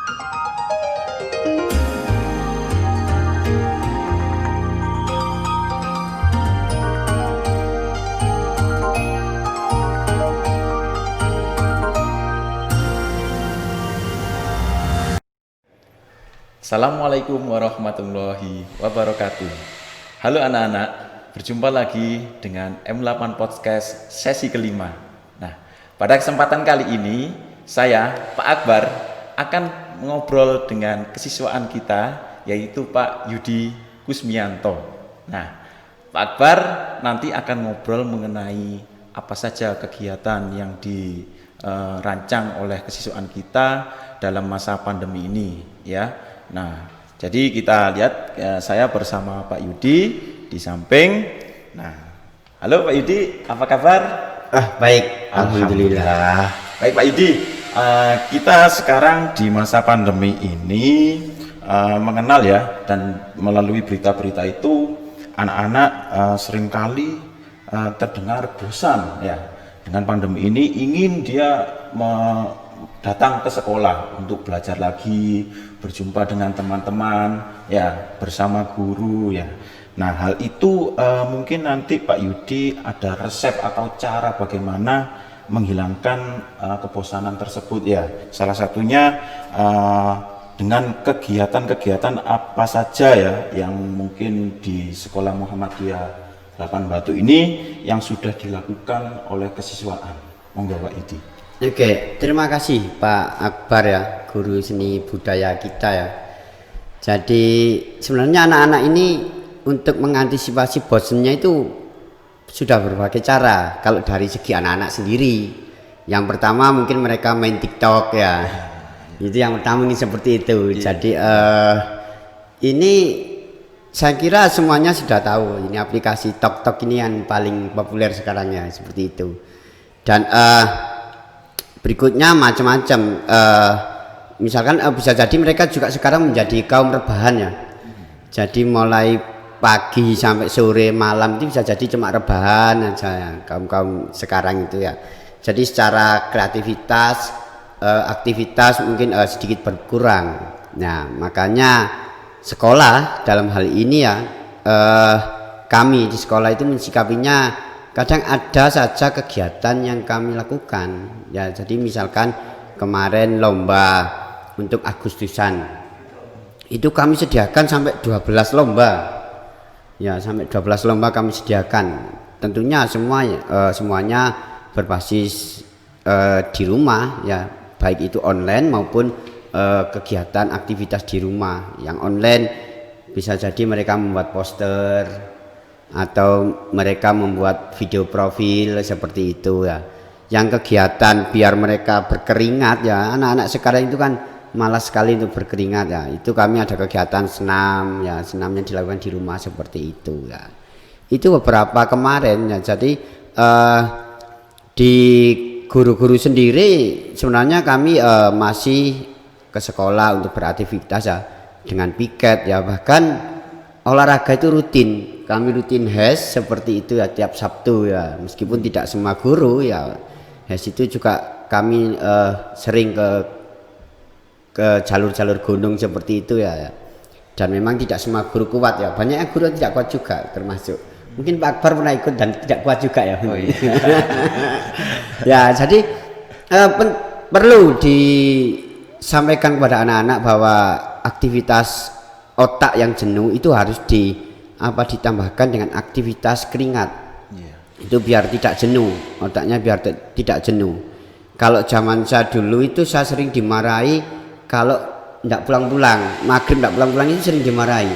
Assalamualaikum warahmatullahi wabarakatuh. Halo anak-anak, berjumpa lagi dengan M8 Podcast sesi kelima. Nah, pada kesempatan kali ini saya, Pak Akbar, akan mengobrol dengan kesiswaan kita, yaitu Pak Yudi Kusmianto. Nah, Pak Akbar nanti akan ngobrol mengenai apa saja kegiatan yang dirancang oleh kesiswaan kita dalam masa pandemi ini, ya. Nah, jadi kita lihat saya bersama Pak Yudi di samping. Nah, halo Pak Yudi, apa kabar? Baik, alhamdulillah. Baik Pak Yudi, kita sekarang di masa pandemi ini mengenal ya, dan melalui berita-berita itu anak-anak seringkali terdengar bosan ya dengan pandemi ini, ingin dia datang ke sekolah untuk belajar lagi, berjumpa dengan teman-teman ya, bersama guru ya. Nah, hal itu mungkin nanti Pak Yudi ada resep atau cara bagaimana menghilangkan kebosanan tersebut ya. Salah satunya dengan kegiatan-kegiatan apa saja ya yang mungkin di Sekolah Muhammadiyah 8 Batu ini yang sudah dilakukan oleh kesiswaan. Monggo Pak Yudi. Oke, terima kasih Pak Akbar ya, guru seni budaya kita ya. Jadi sebenarnya anak-anak ini untuk mengantisipasi bosannya itu sudah berbagai cara. Kalau dari segi anak-anak sendiri, yang pertama mungkin mereka main TikTok ya. Itu yang pertama ini seperti itu. Jadi ini saya kira semuanya sudah tahu. Ini aplikasi TikTok ini yang paling populer sekarang ya, seperti itu. Dan berikutnya macam-macam, misalkan bisa jadi mereka juga sekarang menjadi kaum rebahan ya. Jadi mulai pagi sampai sore malam itu bisa jadi cuma rebahan aja ya, kaum sekarang itu ya. Jadi secara kreativitas, aktivitas mungkin sedikit berkurang. Nah, makanya sekolah dalam hal ini ya, kami di sekolah itu mensikapinya kadang ada saja kegiatan yang kami lakukan ya. Jadi misalkan kemarin lomba untuk Agustusan itu kami sediakan sampai 12 lomba ya, sampai 12 lomba kami sediakan. Tentunya semuanya berbasis di rumah ya, baik itu online maupun kegiatan aktivitas di rumah. Yang online bisa jadi mereka membuat poster atau mereka membuat video profil seperti itu ya. Yang kegiatan biar mereka berkeringat ya, anak-anak sekarang itu kan malas sekali untuk berkeringat ya. Itu kami ada kegiatan senam ya, senamnya dilakukan di rumah seperti itu ya. Itu beberapa kemarin ya. Jadi di guru-guru sendiri sebenarnya kami masih ke sekolah untuk beraktivitas ya, dengan piket ya, bahkan olahraga itu rutin. Kami rutin HES seperti itu ya, tiap Sabtu ya, meskipun tidak semua guru ya. HES itu juga kami sering ke jalur-jalur gunung seperti itu ya. Dan memang tidak semua guru kuat ya, banyak yang guru tidak kuat juga, termasuk mungkin Pak Akbar pernah ikut dan tidak kuat juga ya. Oh, iya. Ya, jadi perlu disampaikan kepada anak-anak bahwa aktivitas otak yang jenuh itu harus ditambahkan dengan aktivitas keringat. Itu biar tidak jenuh, otaknya biar tidak jenuh. Kalau zaman saya dulu itu saya sering dimarahi kalau tidak pulang-pulang, maghrib tidak pulang-pulang itu sering dimarahi.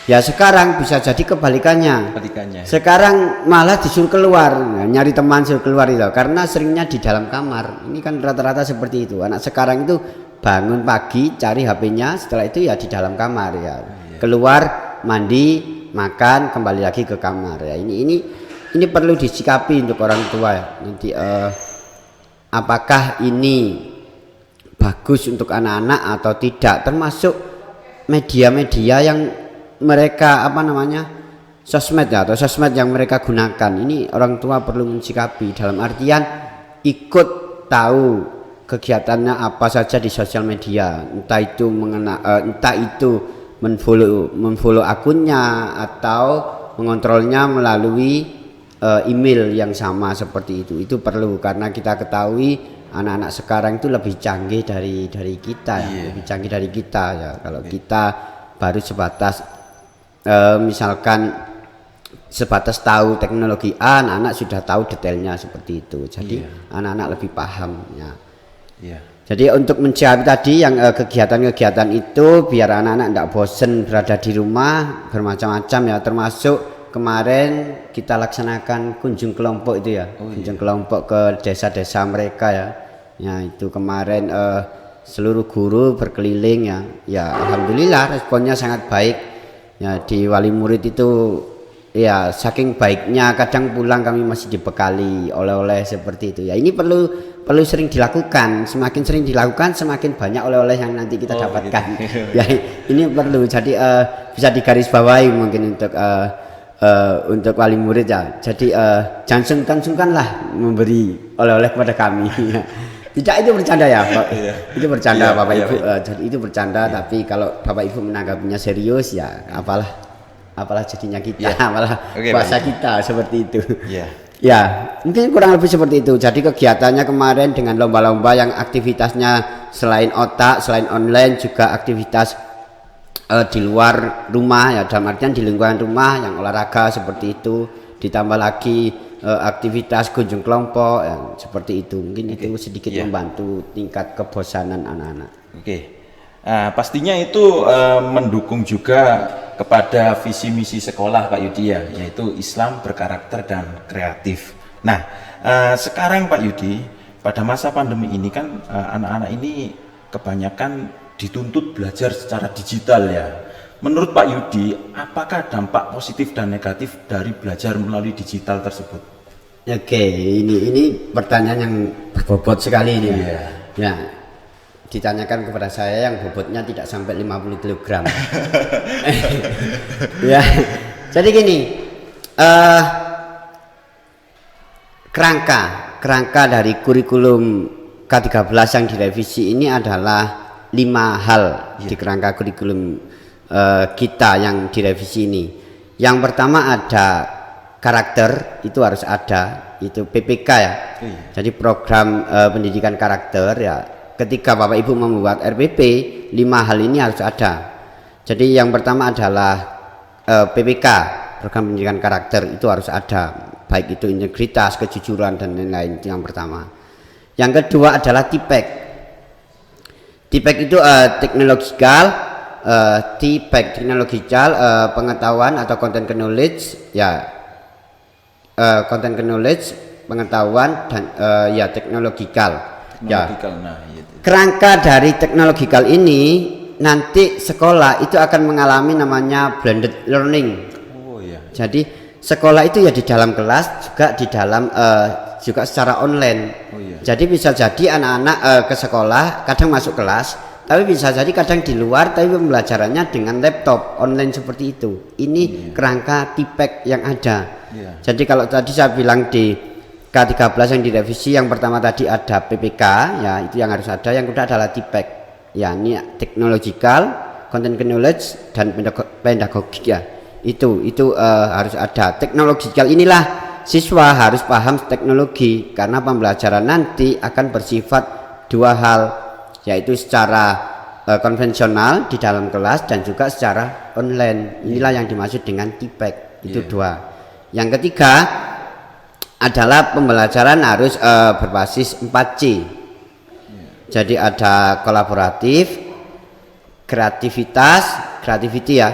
Ya sekarang bisa jadi kebalikannya. Sekarang malah disuruh keluar, nyari teman suruh keluar itu, karena seringnya di dalam kamar. Ini kan rata-rata seperti itu. Anak sekarang itu bangun pagi cari HP-nya, setelah itu ya di dalam kamar ya. Keluar mandi, makan, kembali lagi ke kamar ya. Ini perlu disikapi untuk orang tua ya. Nanti apakah ini bagus untuk anak-anak atau tidak, termasuk media-media yang mereka sosmed ya, atau sosmed yang mereka gunakan. Ini orang tua perlu mensikapi dalam artian ikut tahu kegiatannya apa saja di sosial media, entah itu entah itu memfollow akunnya atau mengontrolnya melalui email yang sama seperti itu perlu, karena kita ketahui anak-anak sekarang itu lebih canggih dari kita ya, lebih canggih dari kita ya. Kalau kita baru sebatas misalkan sebatas tahu teknologi A, anak-anak sudah tahu detailnya seperti itu. Jadi anak-anak lebih paham ya. Jadi untuk menjawab tadi yang kegiatan-kegiatan itu biar anak-anak tidak bosen berada di rumah, bermacam-macam ya, termasuk kemarin kita laksanakan kunjung kelompok itu ya, kunjung kelompok ke desa-desa mereka ya. Ya itu kemarin seluruh guru berkeliling ya, alhamdulillah responnya sangat baik ya. Di wali murid itu ya saking baiknya kadang pulang kami masih dibekali oleh-oleh seperti itu ya. Ini perlu sering dilakukan, semakin sering dilakukan semakin banyak oleh-oleh yang nanti kita dapatkan gitu. Ya ini perlu, jadi bisa digarisbawahi mungkin untuk wali murid ya. Jadi jangan sungkan-sungkanlah memberi oleh-oleh kepada kami ya. Tidak, itu bercanda ya Pak. Itu bercanda Bapak Ibu. Jadi itu bercanda, tapi kalau Bapak Ibu menanggapinya serius ya apalah jadinya kita, malah bahasa kita seperti itu. Ya, mungkin kurang lebih seperti itu. Jadi kegiatannya kemarin dengan lomba-lomba yang aktivitasnya selain otak, selain online juga aktivitas di luar rumah ya, dalam artian di lingkungan rumah yang olahraga seperti itu, ditambah lagi aktivitas kunjung kelompok ya, seperti itu. Mungkin itu sedikit membantu tingkat kebosanan anak-anak. Pastinya itu mendukung juga kepada visi misi sekolah Pak Yudi ya, yaitu Islam berkarakter dan kreatif. Nah, sekarang Pak Yudi, pada masa pandemi ini kan anak-anak ini kebanyakan dituntut belajar secara digital ya. Menurut Pak Yudi, apakah dampak positif dan negatif dari belajar melalui digital tersebut? Oke, ini pertanyaan yang berbobot sekali ini. Ya. Ditanyakan kepada saya yang bobotnya tidak sampai 50 kg. Ya, jadi gini, kerangka dari kurikulum K13 yang direvisi ini adalah 5 hal di kerangka kurikulum kita yang direvisi ini. Yang pertama ada karakter, itu harus ada, itu PPK ya. Jadi program pendidikan karakter ya. Ketika Bapak Ibu membuat RPP, 5 hal ini harus ada. Jadi yang pertama adalah PPK, program pendidikan karakter, itu harus ada, baik itu integritas, kejujuran dan lain-lain. Itu yang pertama. Yang kedua adalah TIPEK. TIPEK itu teknologikal, pengetahuan atau content knowledge ya, content knowledge, pengetahuan dan ya teknologikal. Ya. Kerangka dari teknologikal ini nanti sekolah itu akan mengalami namanya blended learning. Jadi sekolah itu ya di dalam kelas juga di dalam juga secara online. Jadi bisa jadi anak-anak ke sekolah kadang masuk kelas, tapi bisa jadi kadang di luar tapi pembelajarannya dengan laptop online seperti itu. Ini kerangka TIPEK yang ada. Jadi kalau tadi saya bilang di K13 yang direvisi, yang pertama tadi ada PPK ya, itu yang harus ada. Yang kedua adalah TIPEK ya, ini technological, content knowledge dan pedagogik ya. Itu harus ada. Teknologikal inilah siswa harus paham teknologi, karena pembelajaran nanti akan bersifat 2 hal, yaitu secara konvensional di dalam kelas dan juga secara online. Inilah yang dimaksud dengan TIPEK. Itu 2. Yang ketiga adalah pembelajaran harus berbasis 4C. Jadi ada kolaboratif, creativity ya,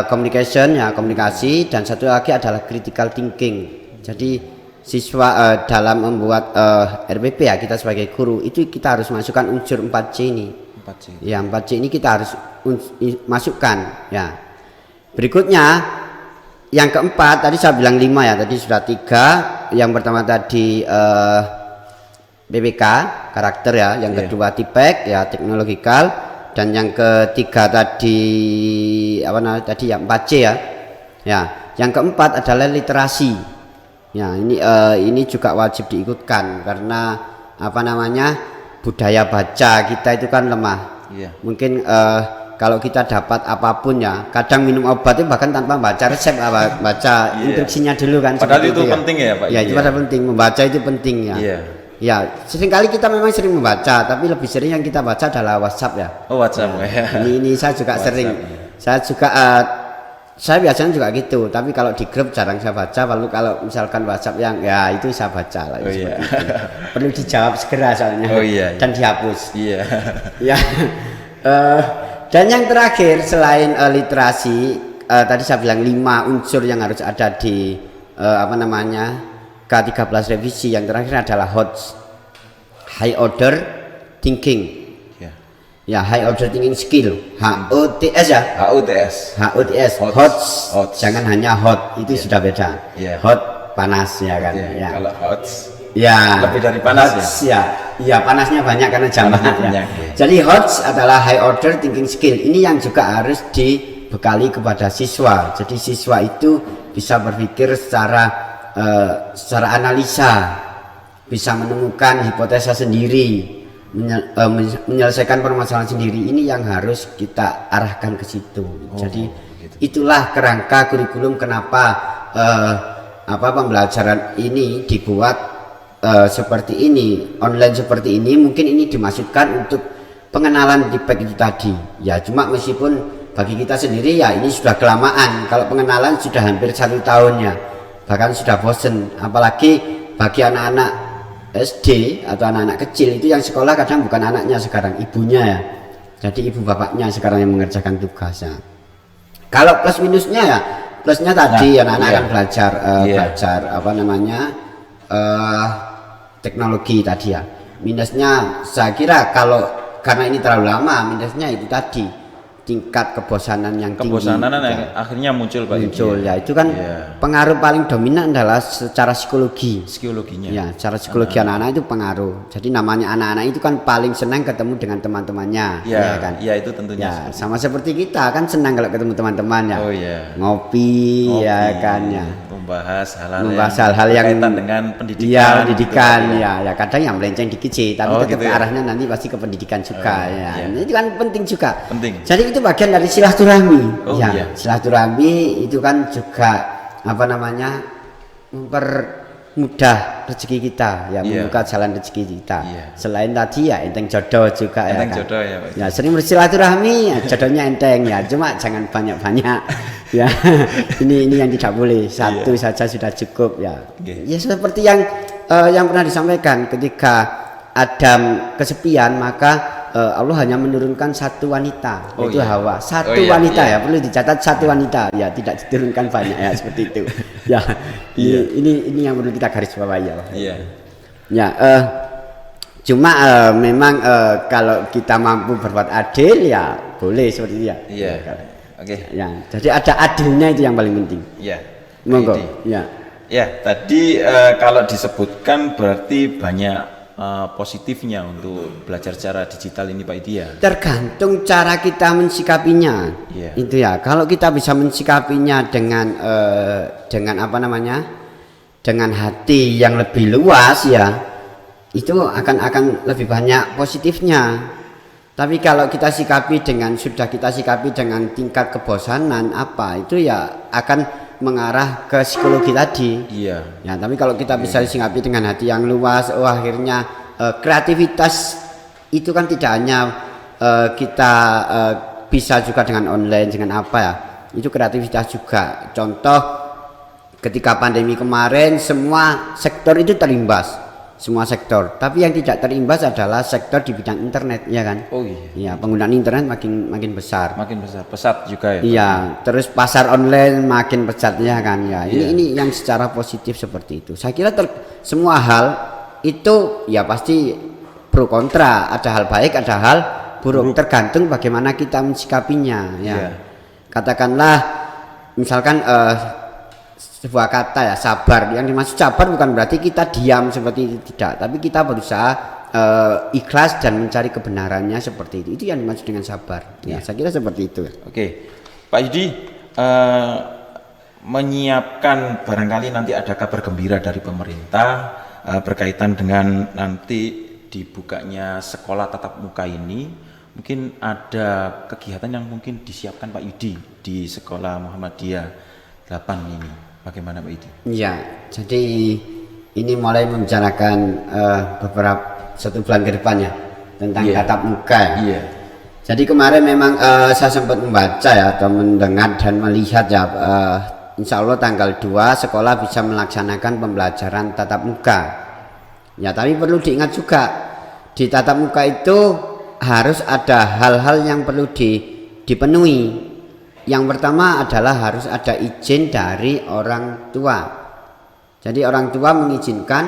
communication ya, komunikasi, dan satu lagi adalah critical thinking. Jadi siswa dalam membuat RPP ya, kita sebagai guru itu kita harus masukkan unsur 4C ini. 4C. Ya, 4C ini kita harus masukkan ya. Berikutnya yang keempat, tadi saya bilang 5 ya, tadi sudah 3. Yang pertama tadi PPK, karakter ya, yang kedua TIPEK ya, teknologikal, dan yang ketiga tadi apa namanya tadi ya, 4C ya. Ya, yang keempat adalah literasi. Ya, ini juga wajib diikutkan, karena apa namanya budaya baca kita itu kan lemah. Iya. Mungkin kalau kita dapat apapun ya, kadang minum obat itu bahkan tanpa baca resep, baca instruksinya dulu kan. Padahal itu penting ya Pak. Ya itu padahal penting, membaca itu penting ya. Iya. Ya seringkali kita memang sering membaca, tapi lebih sering yang kita baca adalah WhatsApp ya. Oh WhatsApp ya. Ini saya juga sering, saya juga saya biasanya juga gitu, tapi kalau di grup jarang saya baca. Lalu kalau misalkan WhatsApp yang ya itu saya baca lah. Oh iya. Perlu dijawab segera soalnya. Oh iya. Dan dihapus. Iya. Ya. Dan yang terakhir selain literasi, tadi saya bilang 5 unsur yang harus ada di apa namanya K13 revisi. Yang terakhir adalah HOTS, high order thinking. Ya, high order thinking skill, HOTS ya. HOTS. HOTS. Jangan hanya hot, itu sudah beda. Yeah. Hot panas ya kan. Ya. Kalau HOTS ya lebih dari panas ya. Iya, panasnya banyak karena jamaknya. Ya. Jadi HOTS adalah high order thinking skill. Ini yang juga harus dibekali kepada siswa. Jadi siswa itu bisa berpikir secara analisa, bisa menemukan hipotesa sendiri, menyelesaikan permasalahan sendiri. Ini yang harus kita arahkan ke situ. Jadi itulah kerangka kurikulum kenapa pembelajaran ini dibuat seperti ini, online seperti ini. Mungkin ini dimaksudkan untuk pengenalan DIPEK itu tadi ya. Cuma meskipun bagi kita sendiri ya ini sudah kelamaan. Kalau pengenalan sudah hampir 1 tahun ya, bahkan sudah bosen. Apalagi bagi anak-anak SD atau anak-anak kecil itu yang sekolah kadang bukan anaknya sekarang, ibunya ya. Jadi ibu bapaknya sekarang yang mengerjakan tugasnya. Kalau plus minusnya ya, plusnya tadi anak-anak akan belajar apa namanya teknologi tadi ya. Minusnya saya kira kalau karena ini terlalu lama, minusnya itu tadi tingkat kebosanan yang tinggi. Yang akhirnya muncul Pak. Ya itu kan pengaruh paling dominan adalah secara psikologinya ya, secara psikologi anak-anak itu pengaruh. Jadi namanya anak-anak itu kan paling senang ketemu dengan teman-temannya ya kan. Iya itu tentunya ya, sama seperti kita kan senang kalau ketemu teman-teman ya. Ngopi ya kan ya, membahas hal-hal yang berkaitan dengan pendidikan. Iya, pendidikan gitu, ya kadang yang melenceng dikit sih, tapi tetap arahnya nanti pasti ke pendidikan juga ya. Itu kan penting juga. Jadi itu bagian dari silaturahmi. Silaturahmi itu kan juga apa namanya mempermudah rezeki kita ya, membuka jalan rezeki kita. Selain tadi ya enteng jodoh juga ya kan. Jodoh ya, Pak. Ya sering bersilaturahmi ya, jodohnya enteng ya, cuma jangan banyak-banyak ya. Ini yang tidak boleh, satu saja sudah cukup ya. Ya seperti yang pernah disampaikan, ketika Adam kesepian maka Allah hanya menurunkan satu wanita, yaitu Hawa. Wanita ya, perlu dicatat satu wanita ya, tidak diturunkan banyak ya, seperti itu ya. Ini yang perlu kita garis bawahi ya. Cuma memang kalau kita mampu berbuat adil ya boleh seperti itu ya. Ya, jadi ada adilnya, itu yang paling penting. Monggo ya. Tadi kalau disebutkan berarti banyak positifnya untuk belajar secara digital ini Pak Idi ya. Tergantung cara kita mensikapinya. Itu ya. Kalau kita bisa mensikapinya dengan apa namanya, dengan hati yang lebih luas ya, itu akan lebih banyak positifnya. Tapi kalau kita sikapi dengan tingkat kebosanan itu ya akan mengarah ke psikologi tadi. Ya, tapi kalau kita bisa sikapi dengan hati yang luas, akhirnya kreativitas itu kan tidak hanya kita bisa juga dengan online, dengan apa ya, itu kreativitas juga. Contoh ketika pandemi kemarin semua sektor itu terimbas. Semua sektor, tapi yang tidak terimbas adalah sektor di bidang internet, ya kan? Iya, penggunaan internet makin besar. Pesat juga ya. Iya, terus pasar online makin pesat, ya kan? Ya, ini yang secara positif seperti itu. Saya kira semua hal itu ya pasti pro kontra, ada hal baik, ada hal buruk, tergantung bagaimana kita mensikapinya. Ya, katakanlah, misalkan sebuah kata ya, sabar. Yang dimaksud sabar bukan berarti kita diam seperti itu, tidak, tapi kita berusaha ikhlas dan mencari kebenarannya seperti itu. Itu yang dimaksud dengan sabar. Saya kira seperti itu. Pak Idi, menyiapkan barangkali nanti ada kabar gembira dari pemerintah berkaitan dengan nanti dibukanya sekolah tatap muka ini, mungkin ada kegiatan yang mungkin disiapkan Pak Yudi di sekolah Muhammadiyah 8 ini. Bagaimana Pak Yudi? Iya, jadi ini mulai membicarakan beberapa 1 bulan ke depannya tentang tatap muka. Iya. Jadi kemarin memang saya sempat membaca ya atau mendengar dan melihat ya, insya Allah tanggal 2 sekolah bisa melaksanakan pembelajaran tatap muka. Ya, tapi perlu diingat juga di tatap muka itu harus ada hal-hal yang perlu dipenuhi. Yang pertama adalah harus ada izin dari orang tua. Jadi orang tua mengizinkan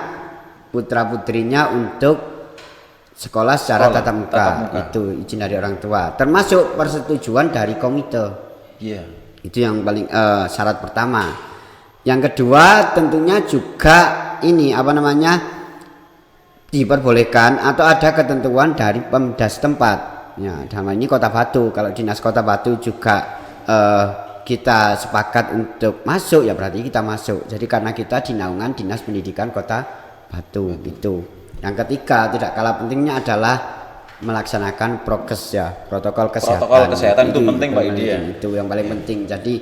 putra-putrinya untuk sekolah secara tatap muka. Itu izin dari orang tua, termasuk persetujuan dari komite. Iya. Itu yang paling syarat pertama. Yang kedua tentunya juga ini diperbolehkan atau ada ketentuan dari Pemda setempat. Ya, dalam ini Kota Batu. Kalau Dinas Kota Batu juga kita sepakat untuk masuk, ya berarti kita masuk. Jadi karena kita di naungan Dinas Pendidikan Kota Batu gitu. Yang ketiga tidak kalah pentingnya adalah melaksanakan prokes ya, protokol kesehatan. Protokol kesehatan itu penting Pak Yudi ya. Itu yang paling penting. Jadi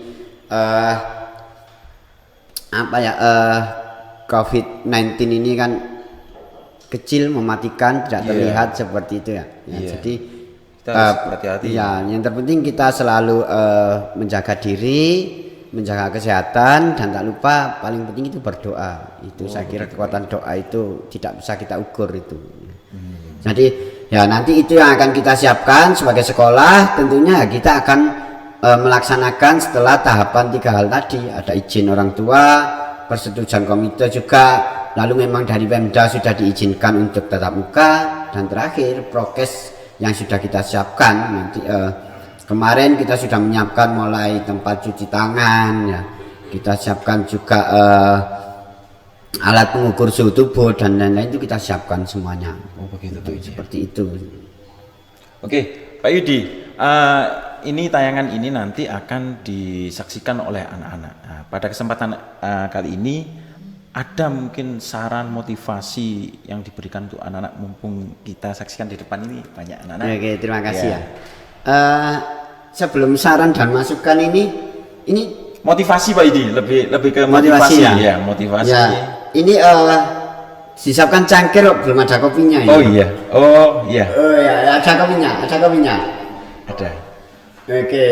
COVID-19 ini kan kecil, mematikan, tidak terlihat seperti itu ya. Jadi kita harus hati-hati. Ya, yang terpenting kita selalu menjaga diri, menjaga kesehatan, dan tak lupa paling penting itu berdoa. Itu saya kira kekuatan doa itu tidak bisa kita ukur itu. Jadi ya nanti itu yang akan kita siapkan sebagai sekolah. Tentunya kita akan melaksanakan setelah tahapan 3 hal tadi. Ada izin orang tua, persetujuan komite juga, lalu memang dari Pemda sudah diizinkan untuk tatap muka, dan terakhir prokes yang sudah kita siapkan. Nanti kemarin kita sudah menyiapkan mulai tempat cuci tangan ya, kita siapkan juga alat pengukur suhu tubuh dan lain-lain, itu kita siapkan semuanya. Oh begitu Pak Yudi. Seperti itu. Oke Pak Yudi, ini tayangan ini nanti akan disaksikan oleh anak-anak. Nah, pada kesempatan kali ini ada mungkin saran motivasi yang diberikan untuk anak-anak, mumpung kita saksikan di depan ini banyak anak-anak. Oke, terima kasih ya. Sebelum saran dan masukan ini motivasi Pak Yudi, lebih ke motivasi ya, motivasi. Ya, ini disiapkan cangkir kok, belum ada kopinya ya. Oh iya. Oh ya, ada kopinya. Ada. Oke,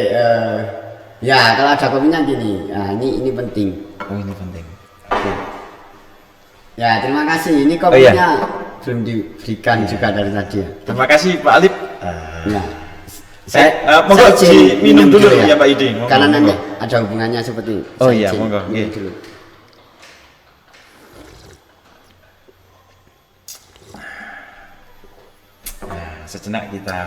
ya kalau ada kopinya gini. Nah, ini penting. Oh ini penting. Oke. Ya, terima kasih. Ini kopinya belum diberikan juga dari tadi ya. Terima kasih Pak Alip. Ya. Monggo minum dulu ya Pak Yudi. Karena nanti ada hubungannya seperti. Oh iya, monggo. Dulu. Nah, sejenak kita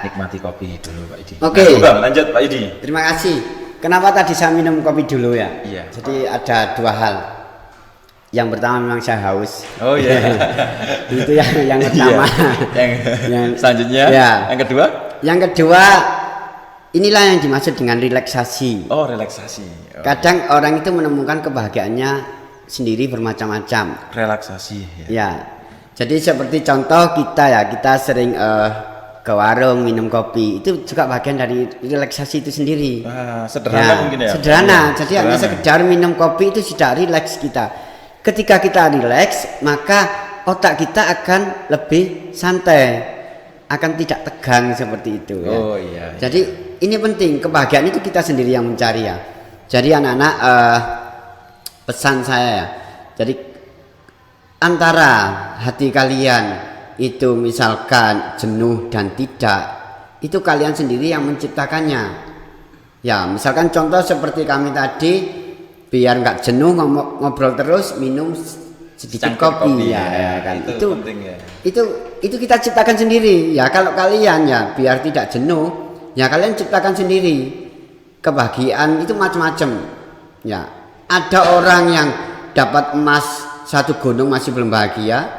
nikmati kopi dulu Pak Yudi. Oke. Nah, lanjut Pak Yudi. Terima kasih. Kenapa tadi saya minum kopi dulu ya? Iya. Jadi ada 2 hal. Yang pertama memang saya haus. Oh iya. Itu yang pertama. yang selanjutnya. Ya. Yang kedua? Yang kedua, inilah yang dimaksud dengan relaksasi. Oh relaksasi. Oh. Kadang orang itu menemukan kebahagiaannya sendiri bermacam-macam. Relaksasi. Ya. Jadi seperti contoh kita sering ke warung minum kopi, itu juga bagian dari relaksasi itu sendiri. Sederhana mungkin ya. Sederhana. Jadi hanya sekedar minum kopi itu sudah rileks kita. Ketika kita rileks, maka otak kita akan lebih santai, akan tidak tegang seperti itu. Oh iya. Jadi ini penting, kebahagiaan itu kita sendiri yang mencari ya. Jadi anak-anak pesan saya ya. Jadi antara hati kalian itu misalkan jenuh dan tidak, itu kalian sendiri yang menciptakannya. Ya, misalkan contoh seperti kami tadi, biar nggak jenuh ngobrol terus, minum sedikit kopi ya kan. Itu penting ya. Itu kita ciptakan sendiri ya. Kalau kalian ya biar tidak jenuh, ya kalian ciptakan sendiri. Kebahagiaan itu macam-macam ya. Ada orang yang dapat emas 1 gunung masih belum bahagia,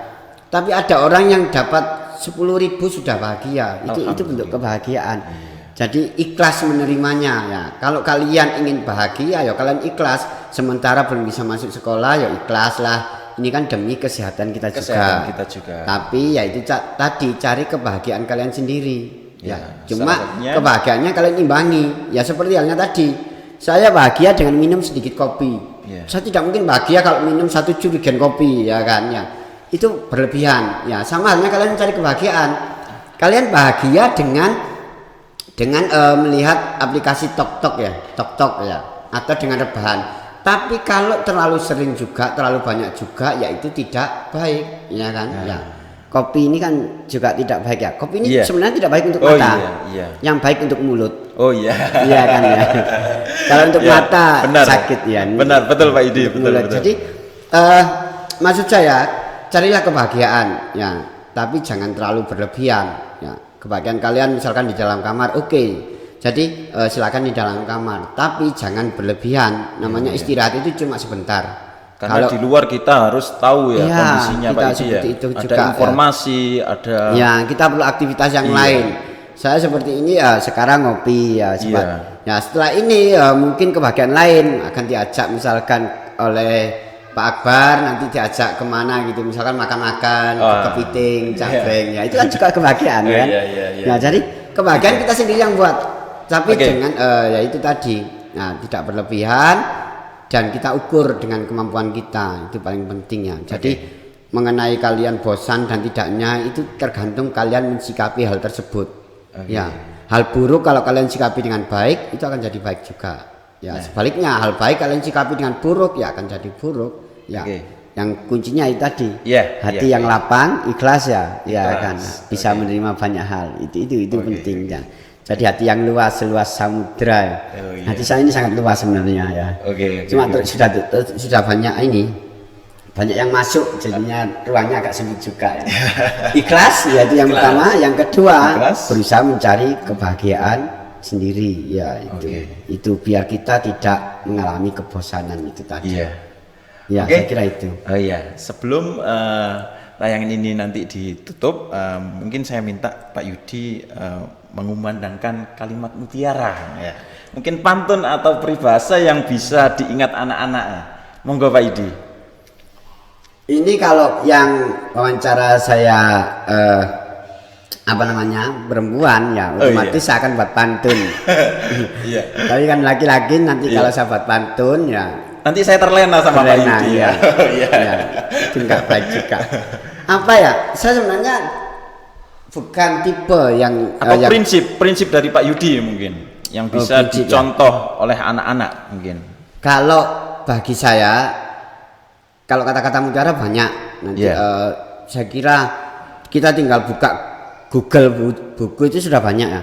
tapi ada orang yang dapat 10.000 sudah bahagia. Itu bentuk kebahagiaan. Jadi ikhlas menerimanya ya. Kalau kalian ingin bahagia ya kalian ikhlas. Sementara belum bisa masuk sekolah ya ikhlas lah. ini kan demi kesehatan kita Kesehatan juga. kita juga. Tapi ya itu tadi cari kebahagiaan kalian sendiri. Ya, Cuma salah satunya- kebahagiaannya kalian imbangi. Ya seperti halnya tadi. Saya bahagia dengan minum sedikit kopi. Ya. Saya tidak mungkin bahagia kalau minum 1 jerigen kopi, ya kan ya. Itu berlebihan. Ya, sama halnya kalian mencari kebahagiaan. Kalian bahagia dengan melihat aplikasi TokTok ya, atau dengan rebahan. Tapi kalau terlalu sering juga, terlalu banyak juga, ya itu tidak baik, ya kan? Ya. Kopi ini kan juga tidak baik ya. Kopi ini sebenarnya tidak baik untuk mata. Yang baik untuk mulut. Oh iya. Iya kan ya. Kalau untuk mata benar. sakit ya. Benar, betul Pak Yudi, betul. Jadi maksud saya carilah kebahagiaan ya, tapi jangan terlalu berlebihan ya. Kebahagiaan kalian misalkan di dalam kamar, oke. Jadi silakan di dalam kamar, tapi jangan berlebihan. Namanya istirahat itu cuma sebentar. Karena di luar kita harus tahu ya, kondisinya kita Pak Yudi ya. itu Ada juga, informasi, ada. Ya, kita perlu aktivitas yang lain. Saya seperti ini ya sekarang ngopi ya. Ya setelah ini mungkin kebahagiaan lain akan diajak misalkan oleh Pak Akbar, nanti diajak kemana gitu, misalkan makan-makan, ke kepiting, cabreng, ya itu kan juga kebahagiaan kan. Nah jadi kebahagiaan kita sendiri yang buat. Tapi dengan ya itu tadi, nah tidak berlebihan dan kita ukur dengan kemampuan kita, itu paling penting ya. Jadi mengenai kalian bosan dan tidaknya itu tergantung kalian mensikapi hal tersebut. Ya, hal buruk kalau kalian sikapi dengan baik itu akan jadi baik juga. Ya, sebaliknya hal baik kalian sikapi dengan buruk ya akan jadi buruk. Ya, yang kuncinya itu tadi, hati yang lapang, ikhlas ya, kan bisa menerima banyak hal. Itu penting ya. Jadi hati yang luas, seluas samudra. Hati saya ini sangat luas sebenarnya ya. Cuma sudah banyak ini, banyak yang masuk, jadinya ruangnya agak sempit juga. Ya. Ikhlas, ya itu yang pertama. Yang kedua, berusaha mencari kebahagiaan sendiri. Ya itu biar kita tidak mengalami kebosanan itu tadi. Ya, saya kira itu. Oh iya, sebelum tayangan ini nanti ditutup, mungkin saya minta Pak Yudi mengumandangkan kalimat mutiara ya. Mungkin pantun atau peribahasa yang bisa diingat anak-anak. Monggo Pak Yudi. Ini kalau yang wawancara saya perempuan ya otomatis saya akan buat pantun. Tapi kan laki-laki nanti kalau saya buat pantun ya nanti saya terlena sama Pak Yudi ya. Itu enggak baik juga. Apa ya? Saya sebenarnya bukan tipe yang atau prinsip dari Pak Yudi mungkin yang bisa dicontoh oleh anak-anak mungkin. Kalau bagi saya, kalau kata-kata mutiara banyak. Nanti saya kira kita tinggal buka Google buku itu sudah banyak ya.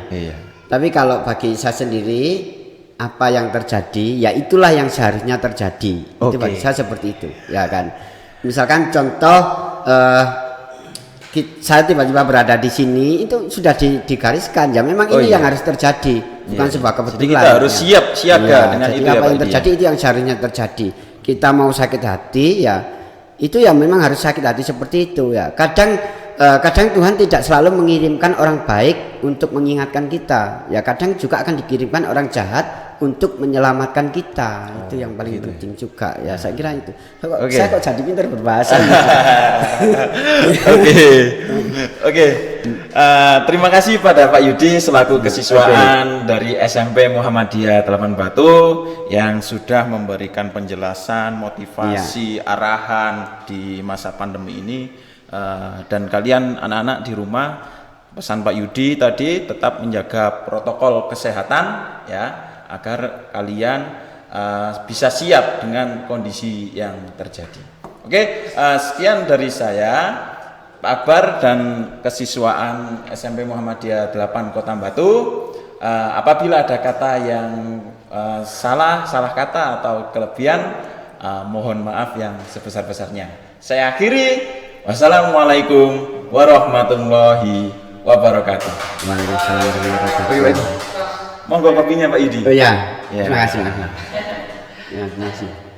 Tapi kalau bagi saya sendiri, apa yang terjadi, ya itulah yang seharusnya terjadi. Itu bagi saya seperti itu, ya kan. Misalkan contoh, saya tiba-tiba berada di sini, itu sudah digariskan. Ya memang ini yang harus terjadi, bukan sebuah kebetulan. Jadi kita harus siap-siaga dengan jadi itu apa yang terjadi itu yang seharusnya terjadi. Kita mau sakit hati, ya itu yang memang harus sakit hati seperti itu ya. Kadang Tuhan tidak selalu mengirimkan orang baik untuk mengingatkan kita. Ya kadang juga akan dikirimkan orang jahat untuk menyelamatkan kita. Itu yang paling penting juga ya. Saya kira itu. Saya kok jadi pintar berbahasa. Oke. Terima kasih pada Pak Yudi selaku kesiswaan dari SMP Muhammadiyah Telapan Batu yang sudah memberikan penjelasan, motivasi, arahan di masa pandemi ini. Dan kalian anak-anak di rumah, pesan Pak Yudi tadi tetap menjaga protokol kesehatan ya, agar kalian bisa siap dengan kondisi yang terjadi. Oke, sekian dari saya Pak Akbar dan kesiswaan SMP Muhammadiyah 8 Kota Batu. Apabila ada kata yang salah kata atau kelebihan, mohon maaf yang sebesar-besarnya. Saya akhiri. Wassalamualaikum warahmatullahi wabarakatuh. Waalaikumsalam warahmatullahi wabarakatuh. Monggo kopinya Pak Yudi. Oh ya, terima kasih. Ya, terima kasih.